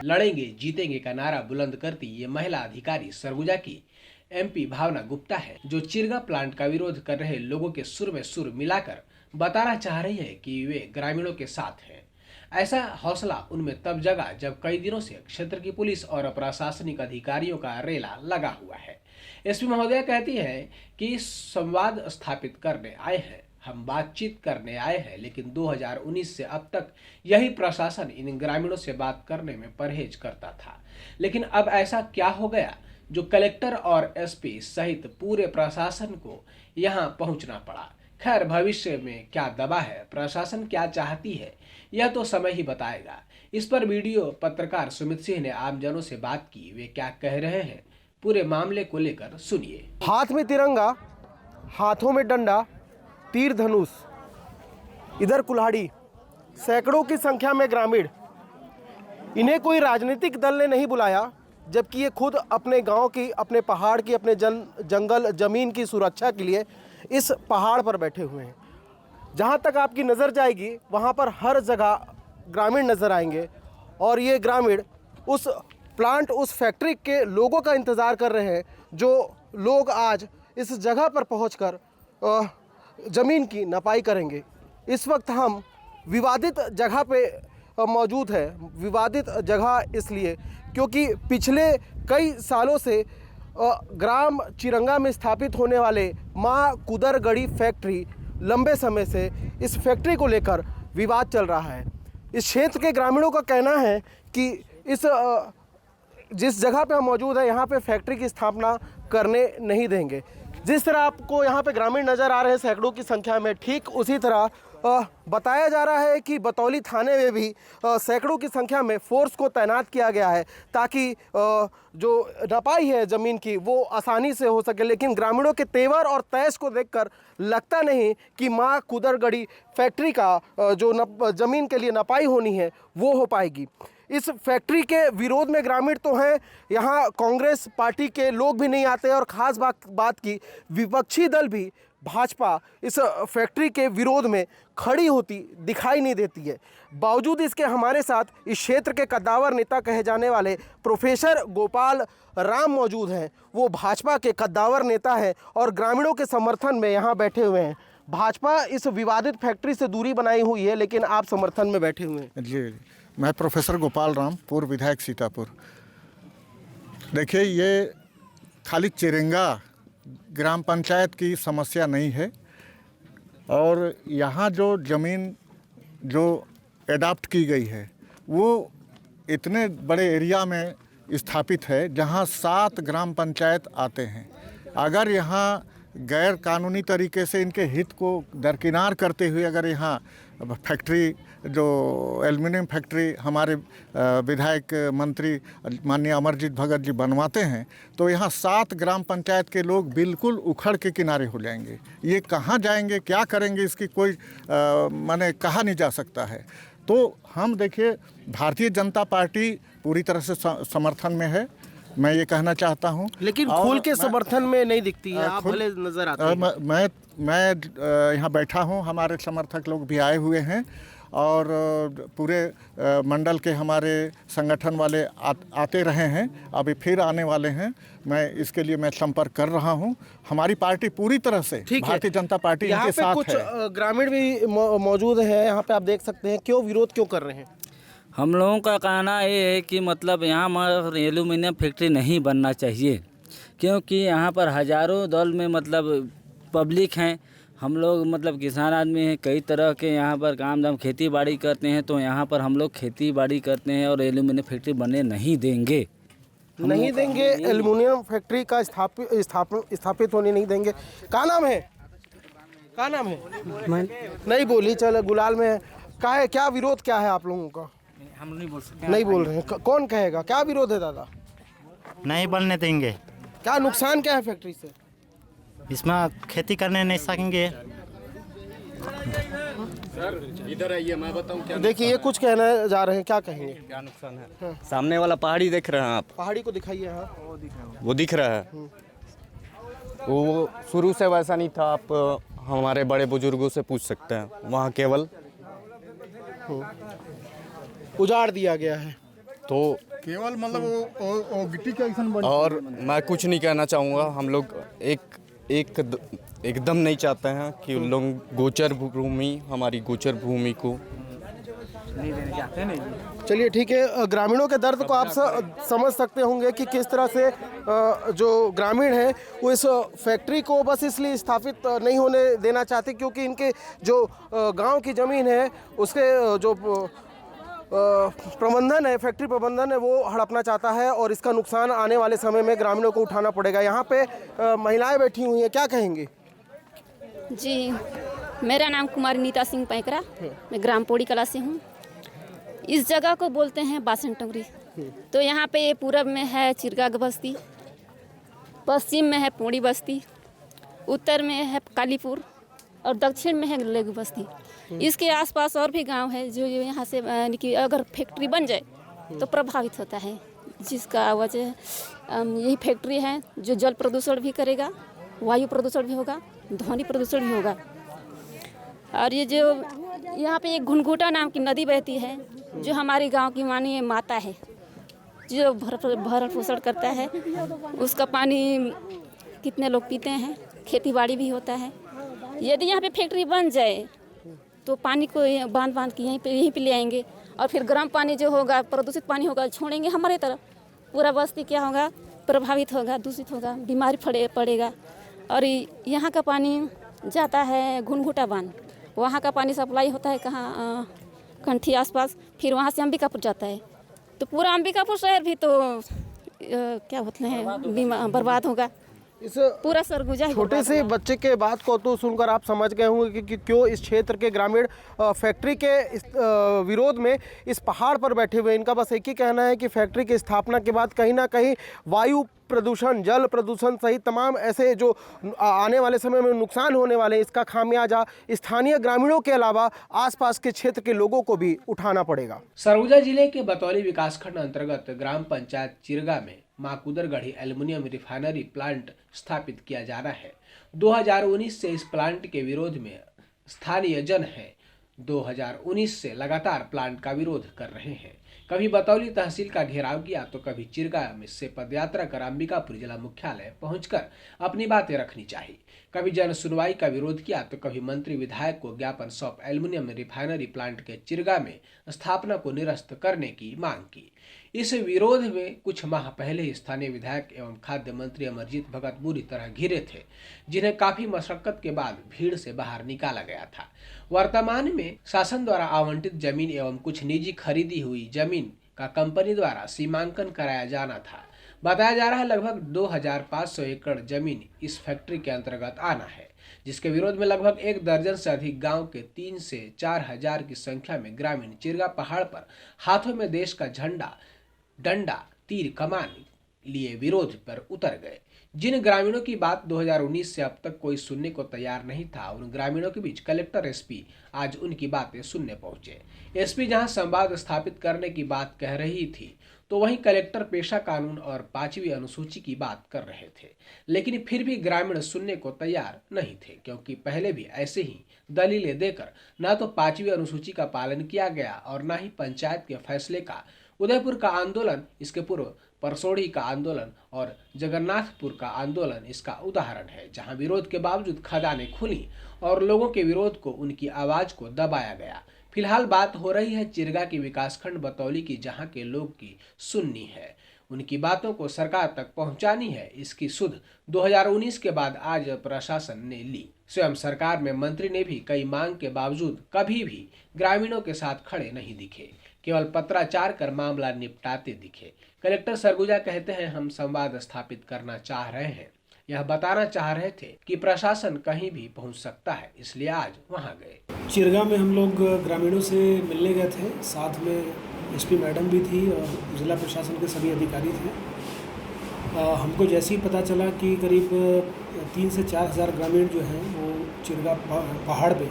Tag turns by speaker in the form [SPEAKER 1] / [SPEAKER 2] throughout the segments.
[SPEAKER 1] लड़ेंगे जीतेंगे का नारा बुलंद करती ये महिला अधिकारी सरगुजा की MP भावना गुप्ता है, जो चिरगा प्लांट का विरोध कर रहे लोगों के सुर में सुर मिलाकर बताना चाह रही है कि वे ग्रामीणों के साथ हैं। ऐसा हौसला उनमें तब जगा जब कई दिनों से क्षेत्र की पुलिस और प्रशासनिक अधिकारियों का रेला लगा हुआ है। SP महोदया कहती है कि संवाद स्थापित करने आए हैं, हम बातचीत करने आए हैं, लेकिन 2019 से अब तक यही प्रशासन इन ग्रामीणों से बात करने में परहेज करता था। लेकिन अब ऐसा क्या हो गया जो कलेक्टर और SP सहित पूरे प्रशासन को यहाँ पहुँचना पड़ा। खैर, भविष्य में क्या दबा है, प्रशासन क्या चाहती है, यह तो समय ही बताएगा। इस पर वीडियो पत्रकार सुमित सिंह ने आमजनों से बात की, वे क्या कह रहे हैं पूरे मामले को लेकर सुनिए।
[SPEAKER 2] हाथ में तिरंगा, हाथों में डंडा, तीर धनुष, इधर कुल्हाड़ी, सैकड़ों की संख्या में ग्रामीण। इन्हें कोई राजनीतिक दल ने नहीं बुलाया, जबकि ये खुद अपने गांव की, अपने पहाड़ की, अपने जंगल जमीन की सुरक्षा के लिए इस पहाड़ पर बैठे हुए हैं। जहां तक आपकी नज़र जाएगी वहां पर हर जगह ग्रामीण नज़र आएंगे और ये ग्रामीण उस प्लांट, उस फैक्ट्री के लोगों का इंतज़ार कर रहे हैं, जो लोग आज इस जगह पर पहुंचकर ज़मीन की नपाई करेंगे। इस वक्त हम विवादित जगह पे मौजूद है। विवादित जगह इसलिए क्योंकि पिछले कई सालों से ग्राम चिरंगा में स्थापित होने वाले माँ कुदरगढ़ी फैक्ट्री, लंबे समय से इस फैक्ट्री को लेकर विवाद चल रहा है। इस क्षेत्र के ग्रामीणों का कहना है कि जिस जगह पे हम मौजूद है यहाँ पे फैक्ट्री की स्थापना करने नहीं देंगे। जिस तरह आपको यहाँ पे ग्रामीण नज़र आ रहे हैं सैकड़ों की संख्या में, ठीक उसी तरह बताया जा रहा है कि बतौली थाने में भी सैकड़ों की संख्या में फोर्स को तैनात किया गया है ताकि जो नपाई है ज़मीन की वो आसानी से हो सके। लेकिन ग्रामीणों के तेवर और तैश को देखकर लगता नहीं कि माँ कुदरगढ़ी फैक्ट्री का जो ज़मीन के लिए नपाई होनी है वो हो पाएगी। इस फैक्ट्री के विरोध में ग्रामीण तो हैं, यहाँ कांग्रेस पार्टी के लोग भी नहीं आते और ख़ास बात की विपक्षी दल भी भाजपा इस फैक्ट्री के विरोध में खड़ी होती दिखाई नहीं देती है। बावजूद इसके हमारे साथ इस क्षेत्र के कद्दावर नेता कहे जाने वाले प्रोफेसर गोपाल राम मौजूद हैं। वो भाजपा के कद्दावर नेता हैं और ग्रामीणों के समर्थन में यहाँ बैठे हुए हैं। भाजपा इस विवादित फैक्ट्री से दूरी बनाई हुई है, लेकिन आप समर्थन में बैठे हुए हैं।
[SPEAKER 3] जी, मैं प्रोफेसर गोपाल राम, पूर्व विधायक सीतापुर। देखिए, ये खाली चिरंगा ग्राम पंचायत की समस्या नहीं है और यहाँ जो ज़मीन जो एडाप्ट की गई है वो इतने बड़े एरिया में स्थापित है जहाँ 7 ग्राम पंचायत आते हैं। अगर यहाँ गैर कानूनी तरीके से इनके हित को दरकिनार करते हुए अगर यहाँ फैक्ट्री, जो एल्युमिनियम फैक्ट्री हमारे विधायक मंत्री माननीय अमरजीत भगत जी बनवाते हैं, तो यहाँ 7 ग्राम पंचायत के लोग बिल्कुल उखड़ के किनारे हो जाएंगे। ये कहाँ जाएंगे, क्या करेंगे, इसकी कोई माने कहा नहीं जा सकता है। तो हम देखिए, भारतीय जनता पार्टी पूरी तरह से समर्थन में है, मैं ये कहना चाहता हूँ।
[SPEAKER 2] लेकिन खुल के समर्थन में नहीं दिखती है, आप भले नजर आते हैं।
[SPEAKER 3] मैं यहाँ बैठा हूँ, हमारे समर्थक लोग भी आए हुए हैं और पूरे मंडल के हमारे संगठन वाले आते रहे हैं, अभी फिर आने वाले हैं। मैं इसके लिए संपर्क कर रहा हूँ। हमारी पार्टी पूरी तरह से, भारतीय जनता पार्टी इनके साथ है।
[SPEAKER 2] कुछ ग्रामीण भी मौजूद है यहाँ पे, आप देख सकते हैं। क्यों विरोध क्यों कर रहे हैं?
[SPEAKER 4] हम लोगों का कहना ये है कि मतलब यहाँ एल्यूमिनियम फैक्ट्री नहीं बनना चाहिए, क्योंकि यहाँ पर हज़ारों दल में मतलब पब्लिक हैं। हम लोग मतलब किसान आदमी हैं, कई तरह के यहाँ पर काम धाम खेती बाड़ी करते हैं, तो यहाँ पर हम लोग खेती बाड़ी करते हैं और एल्यूमिनियम फैक्ट्री बनने नहीं देंगे।
[SPEAKER 2] एल्यूमिनियम फैक्ट्री का स्थापित होने नहीं देंगे। क्या नाम है? क्या नाम है? नहीं बोली, चलो गुलाल में है। क्या विरोध क्या है आप लोगों का?
[SPEAKER 4] हम नहीं बोल सकते।
[SPEAKER 2] नहीं बोल रहे हैं, कौन कहेगा? क्या विरोध है दादा?
[SPEAKER 5] नहीं बनने देंगे।
[SPEAKER 2] क्या नुकसान क्या है फैक्ट्री से?
[SPEAKER 5] इसमें खेती करने नहीं सकेंगे।
[SPEAKER 6] इधर आइए, मैं बताऊं क्या।
[SPEAKER 2] देखिए, ये कुछ कहने जा रहे हैं, क्या कहेंगे?
[SPEAKER 6] क्या नुकसान है? सामने वाला पहाड़ी देख रहे हैं आप?
[SPEAKER 2] पहाड़ी को दिखाइए। हाँ,
[SPEAKER 6] वो दिख रहा है। वो शुरू से वैसा नहीं था, आप हमारे बड़े बुजुर्गों से पूछ सकते हैं। वहाँ केवल
[SPEAKER 2] उजाड़ दिया गया है।
[SPEAKER 6] तो
[SPEAKER 3] केवल मतलब वो गिट्टी का ऐसा बन
[SPEAKER 6] और मैं कुछ नहीं कहना चाहूँगा। हम लोग एकदम नहीं चाहते हैं कि उन लोग गोचर भूमि, हमारी गोचर भूमि को
[SPEAKER 2] चलिए ठीक है, ग्रामीणों के दर्द को आप समझ सकते होंगे कि किस तरह से जो ग्रामीण हैं वो इस फैक्ट्री को बस इसलिए स्थापित नहीं होने देना चाहते क्योंकि इनके जो गांव की ज़मीन है उसके जो प्रबंधन है, फैक्ट्री प्रबंधन है, वो हड़पना चाहता है और इसका नुकसान आने वाले समय में ग्रामीणों को उठाना पड़ेगा। यहाँ पे महिलाएं बैठी हुई हैं, क्या कहेंगी?
[SPEAKER 7] जी, मेरा नाम कुमारी नीता सिंह पैकरा, मैं ग्राम पौड़ी कला से हूँ। इस जगह को बोलते हैं बासन टोंगरी। तो यहाँ पे पूरब में है चिरगा बस्ती, पश्चिम में है पौड़ी बस्ती, उत्तर में है कालीपुर और दक्षिण में है लेगू बस्ती। इसके आसपास और भी गांव है जो यहाँ से यानी कि अगर फैक्ट्री बन जाए तो प्रभावित होता है, जिसका वजह यही फैक्ट्री है जो जल प्रदूषण भी करेगा, वायु प्रदूषण भी होगा, ध्वनि प्रदूषण भी होगा। और ये जो यहाँ पे एक घुनघुटा नाम की नदी बहती है जो हमारे गांव की माननीय माता है, जो भरण पोषण करता है। उसका पानी कितने लोग पीते हैं, खेती बाड़ी भी होता है। यदि यहाँ पे फैक्ट्री बन जाए तो पानी को बांध के यहीं पे ले आएंगे और फिर गर्म पानी जो होगा, प्रदूषित पानी होगा, छोड़ेंगे हमारे तरफ। पूरा बस्ती क्या होगा, प्रभावित होगा, दूषित होगा, बीमारी पड़ेगा। और यहाँ का पानी जाता है घुनघुटा बांध, वहाँ का पानी सप्लाई होता है कहाँ, कंठी आसपास, फिर वहाँ से अंबिकापुर जाता है। तो पूरा अंबिकापुर शहर भी तो क्या बोलते हैं बर्बाद होगा,
[SPEAKER 2] इस
[SPEAKER 7] पूरा सरगुजा ही
[SPEAKER 2] छोटे से बच्चे के बात को तो सुनकर आप समझ गए होंगे कि क्यों इस क्षेत्र के ग्रामीण फैक्ट्री के इस विरोध में इस पहाड़ पर बैठे हुए। इनका बस एक ही कहना है कि फैक्ट्री की स्थापना के बाद कहीं ना कहीं वायु प्रदूषण, जल प्रदूषण सहित तमाम ऐसे जो आने वाले समय में नुकसान होने वाले हैं, इसका खामियाजा स्थानीय ग्रामीणों के अलावा आसपास के क्षेत्र के लोगों को भी उठाना पड़ेगा।
[SPEAKER 1] सरगुजा जिले के बतौली विकासखंड अंतर्गत ग्राम पंचायत चिरगा में माकुदरगढ़ी एल्युमिनियम रिफाइनरी प्लांट स्थापित किया जा रहा है। 2019 से इस प्लांट के विरोध में स्थानीय जन है 2019 से लगातार प्लांट का विरोध कर रहे हैं। कभी बतौली तहसील का घेराव किया तो कभी चिरगा में से पदयात्रा कर अंबिकापुर जिला मुख्यालय पहुंचकर अपनी बातें रखनी चाहिए। कभी जन सुनवाई का विरोध किया तो कभी मंत्री विधायक को ज्ञापन सौंप एल्युमिनियम रिफाइनरी प्लांट के चिरगा में स्थापना को निरस्त करने की मांग की। इस विरोध में कुछ माह पहले ही स्थानीय विधायक एवं खाद्य मंत्री अमरजीत भगत बुरी तरह घिरे थे, जिन्हें काफी मशक्कत के बाद भीड़ से बाहर निकाला गया था। वर्तमान में शासन द्वारा आवंटित जमीन एवं कुछ निजी खरीदी हुई जमीन का कंपनी द्वारा सीमांकन कराया जाना था। बताया जा रहा है लगभग 2500 एकड़ जमीन इस फैक्ट्री के अंतर्गत आना है, जिसके विरोध में लगभग 1 दर्जन से अधिक गांव के 3 से 4 हजार की संख्या में ग्रामीण चिरगा पहाड़ पर हाथों में देश का झंडा, डंडा, तीर कमान लिए विरोध पर उतर गए। जिन ग्रामीणों की बात 2019 से अब तक कोई सुनने को तैयार नहीं था, उन ग्रामीणों के बीच कलेक्टर एसपी आज उनकी बातें सुनने पहुंचे। एसपी जहां संवाद स्थापित करने की बात कह रही थी तो वहीं कलेक्टर पेशा कानून और 5वीं अनुसूची की बात कर रहे थे, लेकिन फिर भी ग्रामीण सुनने को तैयार नहीं थे, क्योंकि पहले भी ऐसे ही दलीलें देकर न तो 5वीं अनुसूची का पालन किया गया और न ही पंचायत के फैसले का। उदयपुर का आंदोलन, इसके पूर्व परसोड़ी का आंदोलन और जगन्नाथपुर का आंदोलन इसका उदाहरण है, जहां विरोध के बावजूद खदानें खुली और लोगों के विरोध को, उनकी आवाज को दबाया गया। फिलहाल बात हो रही है चिरगा की विकासखंड बतौली की, जहां के लोग की सुननी है, उनकी बातों को सरकार तक पहुंचानी है। इसकी सुध 2019 के बाद आज प्रशासन ने ली। स्वयं सरकार में मंत्री ने भी कई मांग के बावजूद कभी भी ग्रामीणों के साथ खड़े नहीं दिखे, केवल पत्राचार कर मामला निपटाते दिखे। कलेक्टर सरगुजा कहते हैं, हम संवाद स्थापित करना चाह रहे हैं, यह बताना चाह रहे थे कि प्रशासन कहीं भी पहुंच सकता है, इसलिए आज वहां गए।
[SPEAKER 8] चिरगा में हम लोग ग्रामीणों से मिलने गए थे, साथ में एसपी मैडम भी थी और जिला प्रशासन के सभी अधिकारी थे। हमको जैसे ही पता चला कि करीब 3 से 4 हज़ार ग्रामीण जो हैं वो चिरगा पहाड़ पे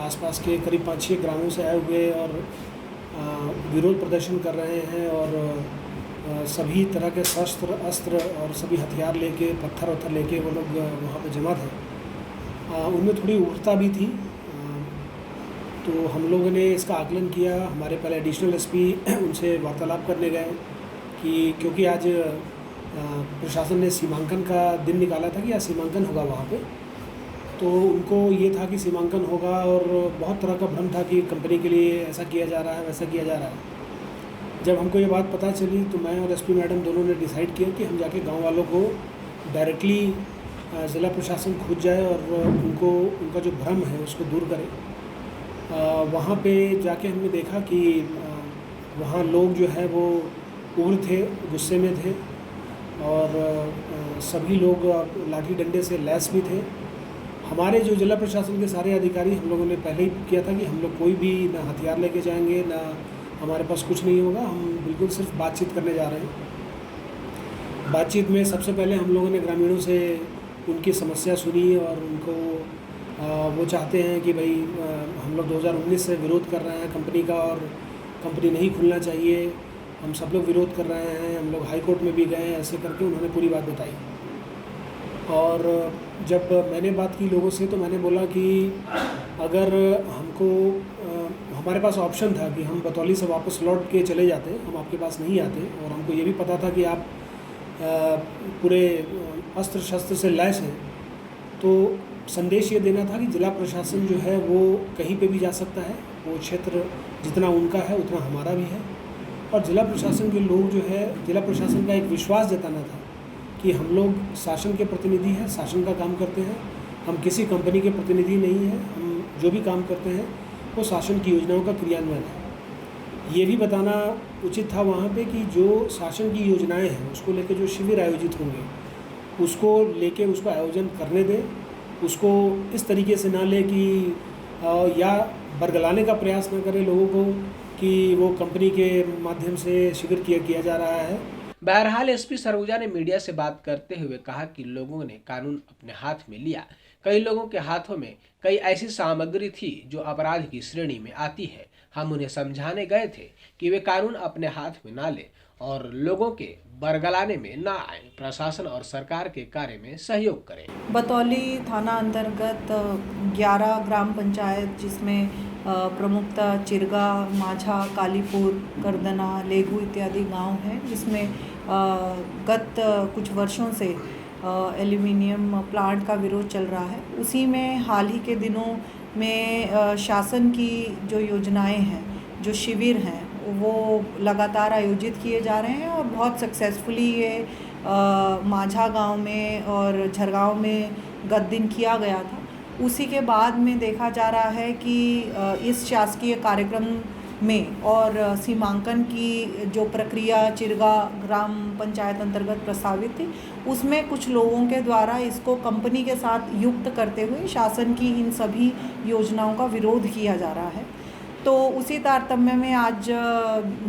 [SPEAKER 8] आसपास के करीब 5-6 ग्रामों से आए हुए और विरोध प्रदर्शन कर रहे हैं और सभी तरह के शस्त्र, अस्त्र और सभी हथियार लेके, पत्थर लेके वो लोग वहाँ पे जमा थे। उनमें थोड़ी उग्रता भी थी, तो हम लोगों ने इसका आकलन किया। हमारे पहले एडिशनल एसपी उनसे वार्तालाप करने गए कि क्योंकि आज प्रशासन ने सीमांकन का दिन निकाला था कि आज सीमांकन होगा वहाँ पे, तो उनको ये था कि सीमांकन होगा और बहुत तरह का भ्रम था कि कंपनी के लिए ऐसा किया जा रहा है, वैसा किया जा रहा है। जब हमको ये बात पता चली तो मैं और एसपी मैडम दोनों ने डिसाइड किया कि हम जाके गांव वालों को डायरेक्टली ज़िला प्रशासन खुद जाए और उनका जो भ्रम है उसको दूर करे। वहाँ पे जाके हमने देखा कि वहाँ लोग जो है वो उग्र थे, गुस्से में थे और सभी लोग लाठी डंडे से लैस भी थे। हमारे जो जिला प्रशासन के सारे अधिकारी, हम लोगों ने पहले ही किया था कि हम लोग कोई भी ना हथियार लेके जाएंगे, ना हमारे पास कुछ नहीं होगा, हम बिल्कुल सिर्फ बातचीत करने जा रहे हैं। बातचीत में सबसे पहले हम लोगों ने ग्रामीणों से उनकी समस्या सुनी और उनको वो चाहते हैं कि भाई हम लोग 2019 से विरोध कर रहे हैं कंपनी का और कंपनी नहीं खुलना चाहिए, हम सब लोग विरोध कर रहे हैं, हम लोग हाई कोर्ट में भी गए, ऐसे करके उन्होंने पूरी बात बताई। और जब मैंने बात की लोगों से तो मैंने बोला कि अगर हमको हमारे पास ऑप्शन था कि हम बतौली से वापस लौट के चले जाते, हम आपके पास नहीं आते, और हमको ये भी पता था कि आप पूरे अस्त्र शस्त्र से लैस हैं, तो संदेश ये देना था कि जिला प्रशासन जो है वो कहीं पे भी जा सकता है, वो क्षेत्र जितना उनका है उतना हमारा भी है। और जिला प्रशासन के लोग जो है, जिला प्रशासन का एक विश्वास जताना था कि हम लोग शासन के प्रतिनिधि हैं, शासन का काम करते हैं, हम किसी कंपनी के प्रतिनिधि नहीं हैं, हम जो भी काम करते हैं वो शासन की योजनाओं का क्रियान्वयन है। ये भी बताना उचित था वहाँ पे कि जो शासन की योजनाएं हैं उसको लेके जो शिविर आयोजित होंगे उसको लेके उसको आयोजन करने दें, उसको इस तरीके से ना ले कि या बरगलाने का प्रयास ना करें लोगों को कि वो कंपनी के माध्यम से शिविर किया जा रहा है।
[SPEAKER 1] बहरहाल एसपी सरगुजा ने मीडिया से बात करते हुए कहा कि लोगों ने कानून अपने हाथ में लिया। कई लोगों के हाथों में कई ऐसी सामग्री थी जो अपराध की श्रेणी में आती है। हम उन्हें समझाने गए थे कि वे कानून अपने हाथ में ना ले और लोगों के बरगलाने में ना आए, प्रशासन और सरकार के कार्य में सहयोग करें।
[SPEAKER 9] बतौली थाना अंतर्गत 11 ग्राम पंचायत, जिसमें प्रमुखतः चिरगा, माझा, कालीपुर, करदना, लेगू इत्यादि गांव हैं, जिसमें गत कुछ वर्षों से एल्यूमिनियम प्लांट का विरोध चल रहा है। उसी में हाल ही के दिनों में शासन की जो योजनाएं हैं, जो शिविर हैं, वो लगातार आयोजित किए जा रहे हैं और बहुत सक्सेसफुली ये माझा गांव में और झरगांव में गत दिन किया गया था। उसी के बाद में देखा जा रहा है कि इस शासकीय कार्यक्रम में और सीमांकन की जो प्रक्रिया चिरगा ग्राम पंचायत अंतर्गत प्रस्तावित थी, उसमें कुछ लोगों के द्वारा इसको कंपनी के साथ युक्त करते हुए शासन की इन सभी योजनाओं का विरोध किया जा रहा है। तो उसी तारतम्य में आज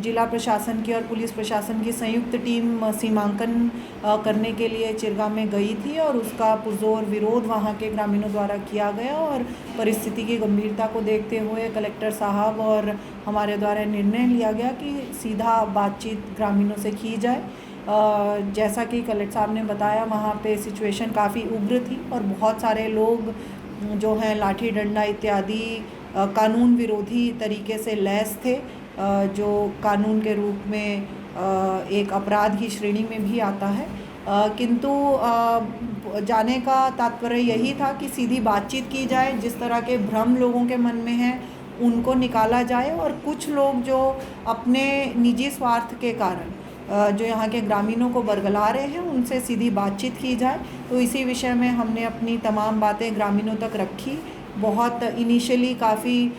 [SPEAKER 9] जिला प्रशासन की और पुलिस प्रशासन की संयुक्त टीम सीमांकन करने के लिए चिरगा में गई थी और उसका पुरजोर विरोध वहां के ग्रामीणों द्वारा किया गया और परिस्थिति की गंभीरता को देखते हुए कलेक्टर साहब और हमारे द्वारा निर्णय लिया गया कि सीधा बातचीत ग्रामीणों से की जाए। जैसा कि कलेक्टर साहब ने बताया, वहाँ पे सिचुएशन काफ़ी उग्र थी और बहुत सारे लोग जो हैं लाठी डंडा इत्यादि कानून विरोधी तरीके से लैस थे, जो कानून के रूप में एक अपराध की श्रेणी में भी आता है। किंतु जाने का तात्पर्य यही था कि सीधी बातचीत की जाए, जिस तरह के भ्रम लोगों के मन में हैं उनको निकाला जाए और कुछ लोग जो अपने निजी स्वार्थ के कारण जो यहाँ के ग्रामीणों को बरगला रहे हैं उनसे सीधी बातचीत की जाए। तो इसी विषय में हमने अपनी तमाम बातें ग्रामीणों तक रखी। बहुत इनिशियली काफ़ी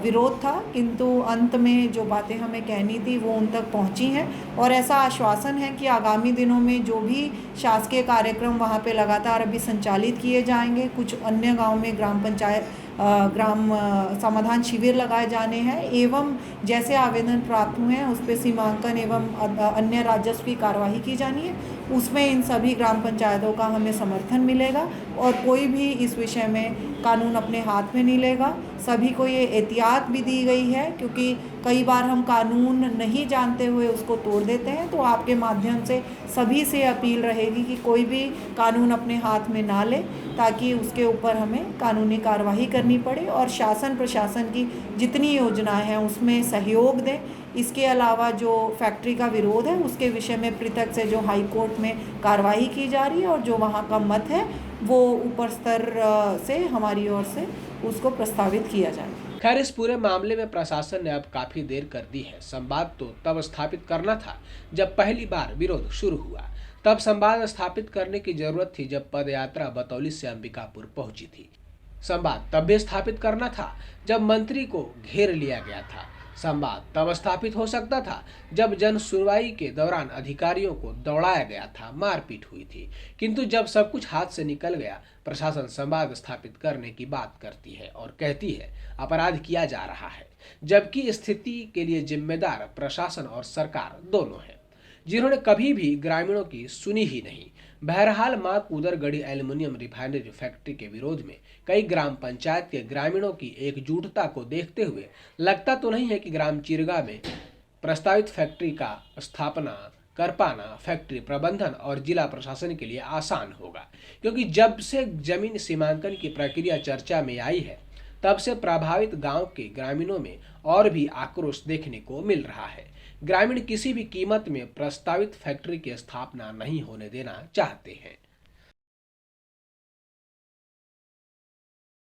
[SPEAKER 9] विरोध था, किंतु अंत में जो बातें हमें कहनी थी वो उन तक पहुंची हैं और ऐसा आश्वासन है कि आगामी दिनों में जो भी शासकीय कार्यक्रम वहां पे लगातार अभी संचालित किए जाएंगे, कुछ अन्य गांव में ग्राम समाधान शिविर लगाए जाने हैं एवं जैसे आवेदन प्राप्त हुए हैं उस पर सीमांकन एवं अन्य राजस्व की कार्यवाही की जानी है, उसमें इन सभी ग्राम पंचायतों का हमें समर्थन मिलेगा और कोई भी इस विषय में कानून अपने हाथ में नहीं लेगा। सभी को ये एहतियात भी दी गई है, क्योंकि कई बार हम कानून नहीं जानते हुए उसको तोड़ देते हैं। तो आपके माध्यम से सभी से अपील रहेगी कि कोई भी कानून अपने हाथ में ना ले, ताकि उसके ऊपर हमें कानूनी कार्रवाई करनी पड़े और शासन प्रशासन की जितनी योजनाएं हैं उसमें सहयोग दें। इसके अलावा जो फैक्ट्री का विरोध है उसके विषय में पृथक से जो हाई कोर्ट में कार्रवाई की जा रही है और जो वहाँ का मत है वो ऊपर स्तर से हमारी ओर से उसको प्रस्तावित किया जाए।
[SPEAKER 1] खैर, इस पूरे मामले में प्रशासन ने अब काफी देर कर दी है। संवाद तो तब स्थापित करना था जब पहली बार विरोध शुरू हुआ। तब संवाद स्थापित करने की जरूरत थी जब पदयात्रा बतौली से अंबिकापुर पहुंची थी। संवाद तब भी स्थापित करना था जब मंत्री को घेर लिया गया था। संवाद तब स्थापित हो सकता था जब जन सुनवाई के दौरान अधिकारियों को दौड़ाया गया था, मारपीट हुई थी। किंतु जब सब कुछ हाथ से निकल गया, प्रशासन संवाद स्थापित करने की बात करती है और कहती है अपराध किया जा रहा है, जबकि स्थिति के लिए जिम्मेदार प्रशासन और सरकार दोनों है, जिन्होंने कभी भी ग्रामीणों की सुनी ही नहीं। बहरहाल, मां कूदरगढ़ी एल्युमिनियम रिफाइनरी फैक्ट्री के विरोध में कई ग्राम पंचायत के ग्रामीणों की एकजुटता को देखते हुए लगता तो नहीं है कि ग्राम चिरगा में प्रस्तावित फैक्ट्री का स्थापना कर पाना फैक्ट्री प्रबंधन और जिला प्रशासन के लिए आसान होगा, क्योंकि जब से जमीन सीमांकन की प्रक्रिया चर्चा में आई है तब से प्रभावित गांव के ग्रामीणों में और भी आक्रोश देखने को मिल रहा है। ग्रामीण किसी भी कीमत में प्रस्तावित फैक्ट्री की स्थापना नहीं होने देना चाहते हैं।